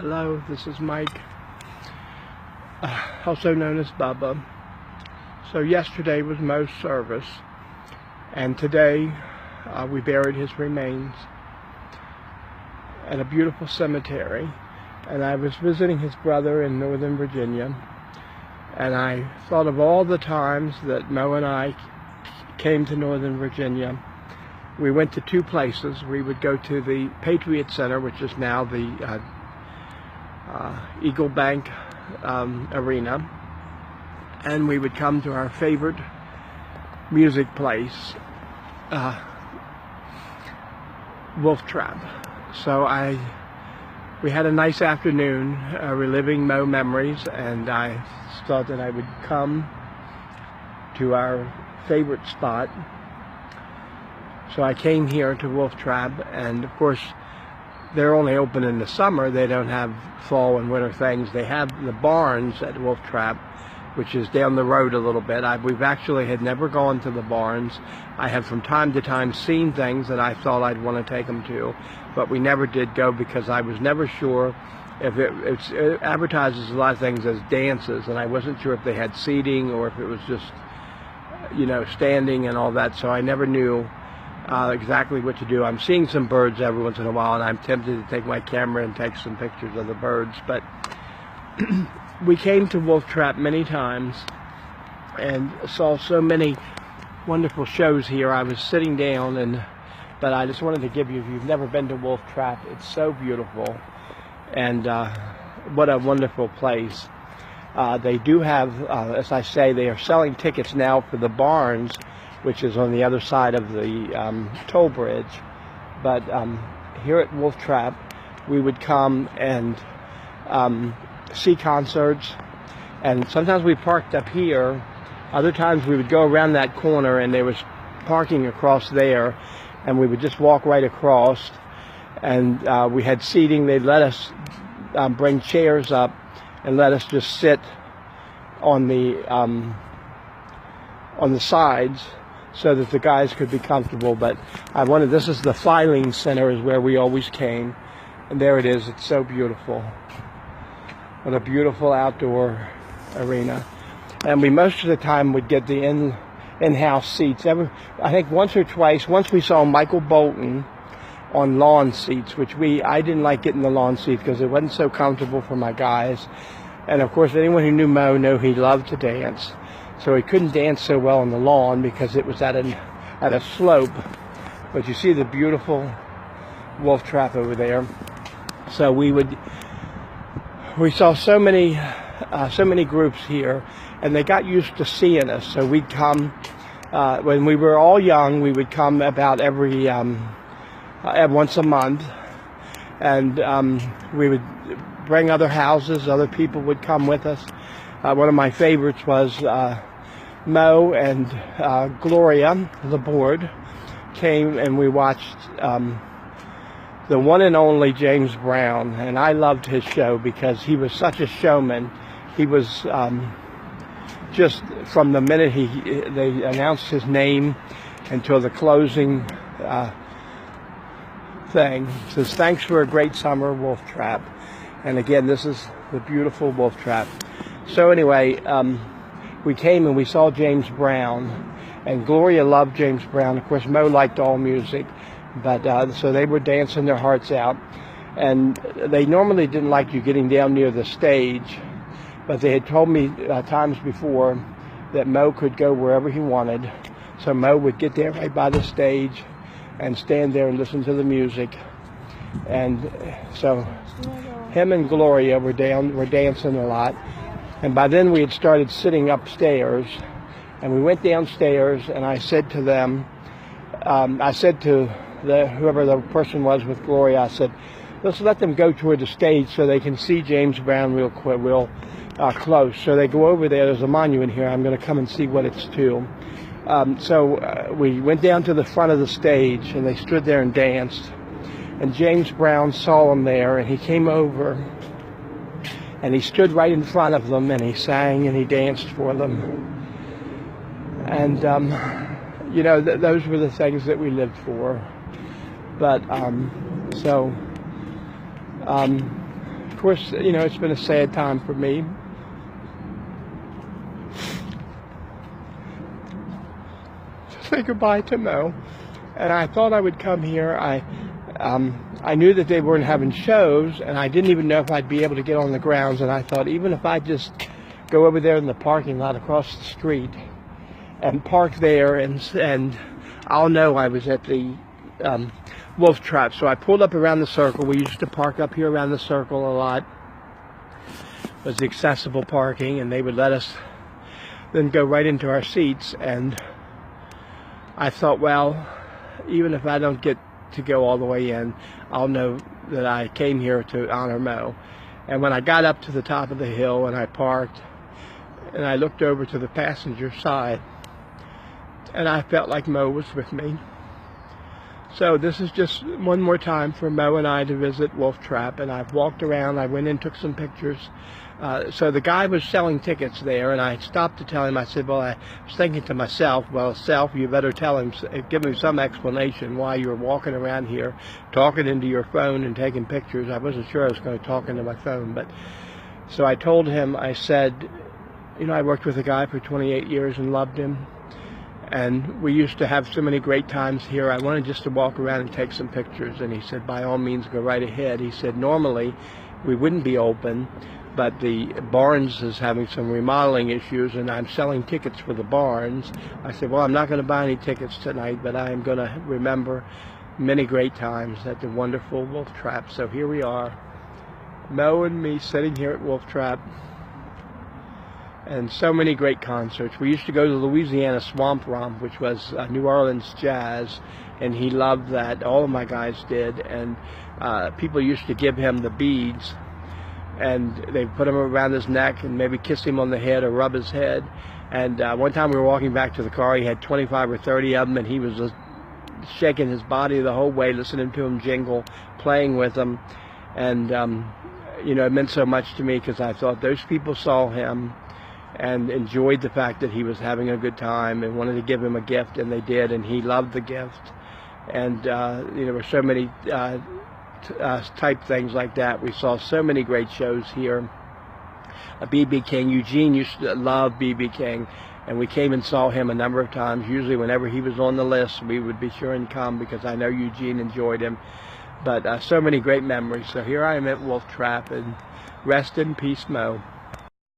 Hello, this is Mike, also known as Bubba. So yesterday was Mo's service, and today we buried his remains at a beautiful cemetery. And I was visiting his brother in Northern Virginia, and I thought of all the times that Mo and I came to Northern Virginia. We went to two places. We would go to the Patriot Center, which is now the Eagle Bank Arena, and we would come to our favorite music place, Wolf Trap. So we had a nice afternoon reliving Mo memories, and I thought that I would come to our favorite spot. So I came here to Wolf Trap, and of course they're only open in the summer. They don't have fall and winter things. They have the barns at Wolf Trap, which is down the road a little bit. We've actually had never gone to the barns. I have from time to time seen things that I thought I'd want to take them to, but we never did go because I was never sure if it advertises a lot of things as dances, and I wasn't sure if they had seating or if it was just, standing and all that, so I never knew exactly what to do. I'm seeing some birds every once in a while, and I'm tempted to take my camera and take some pictures of the birds. But we came to Wolf Trap many times and saw so many wonderful shows here. I was sitting down, but I just wanted to give you, if you've never been to Wolf Trap, it's so beautiful, and what a wonderful place. They do have, as I say, they are selling tickets now for the barns, which is on the other side of the toll bridge. But here at Wolf Trap, we would come and see concerts, and sometimes we parked up here. Other times we would go around that corner, and there was parking across there, and we would just walk right across, and we had seating. They'd let us bring chairs up and let us just sit on the sides, so that the guys could be comfortable. But this is the Filing Center, is where we always came, and there it is. It's so beautiful. What a beautiful outdoor arena. And we most of the time would get the in-house seats. I think once or twice. Once we saw Michael Bolton on lawn seats, which I didn't like getting the lawn seat because it wasn't so comfortable for my guys. And of course, anyone who knew Mo knew he loved to dance. So he couldn't dance so well on the lawn because it was at a slope. But you see the beautiful Wolf Trap over there. So we saw so many groups here, and they got used to seeing us. So we'd come when we were all young. We would come about every once a month, and we would bring other houses. Other people would come with us. One of my favorites was Mo and Gloria, the board, came, and we watched the one and only James Brown, and I loved his show because he was such a showman. He was just from the minute they announced his name until the closing thing. It says, "Thanks for a great summer, Wolf Trap." And again, this is the beautiful Wolf Trap. So anyway, we came and we saw James Brown, and Gloria loved James Brown. Of course, Mo liked all music, but so they were dancing their hearts out. And they normally didn't like you getting down near the stage, but they had told me times before that Mo could go wherever he wanted. So Mo would get there right by the stage and stand there and listen to the music. And so him and Gloria were dancing a lot. And by then we had started sitting upstairs, and we went downstairs, and I said to them, whoever the person was with Gloria, I said, let's let them go toward the stage so they can see James Brown real close. So they go over there. There's a monument here. I'm going to come and see what it's to. So we went down to the front of the stage, and they stood there and danced. And James Brown saw them there, and he came over, and he stood right in front of them, and he sang and he danced for them. And, those were the things that we lived for. But, course, you know, it's been a sad time for me. To say goodbye to Mo. And I thought I would come here. I knew that they weren't having shows, and I didn't even know if I'd be able to get on the grounds. And I thought, even if I just go over there in the parking lot across the street and park there, and I'll know I was at the Wolf Trap. So I pulled up around the circle. We used to park up here around the circle a lot. It was accessible parking, and they would let us then go right into our seats. And I thought, well, even if I don't get to go all the way in, I'll know that I came here to honor Mo. And when I got up to the top of the hill and I parked, and I looked over to the passenger side, and I felt like Mo was with me. So this is just one more time for Mo and I to visit Wolf Trap, and I've walked around. I went in and took some pictures. So the guy was selling tickets there, and I stopped to tell him. I said, well, I was thinking to myself, well, Self, you better tell him, give him some explanation why you were walking around here, talking into your phone and taking pictures. I wasn't sure I was going to talk into my phone, but so I told him, I said, you know, I worked with a guy for 28 years and loved him. And we used to have so many great times here. I wanted just to walk around and take some pictures. And he said, by all means, go right ahead. He said, normally we wouldn't be open, but the Barnes is having some remodeling issues, and I'm selling tickets for the Barnes. I said, well, I'm not going to buy any tickets tonight, but I am going to remember many great times at the wonderful Wolf Trap. So here we are, Mo and me sitting here at Wolf Trap. And so many great concerts. We used to go to Louisiana Swamp Romp, which was New Orleans jazz, and he loved that. All of my guys did, and people used to give him the beads, and they'd put them around his neck and maybe kiss him on the head or rub his head. And one time we were walking back to the car, he had 25 or 30 of them, and he was just shaking his body the whole way, listening to him jingle, playing with them. And, you know, it meant so much to me because I thought those people saw him and enjoyed the fact that he was having a good time and wanted to give him a gift, and they did, and he loved the gift. And you know, there were so many type things like that. We saw so many great shows here. B.B. King, Eugene used to love B.B. King, and we came and saw him a number of times. Usually whenever he was on the list, we would be sure and come because I know Eugene enjoyed him. But so many great memories. So here I am at Wolf Trap, and rest in peace, Mo.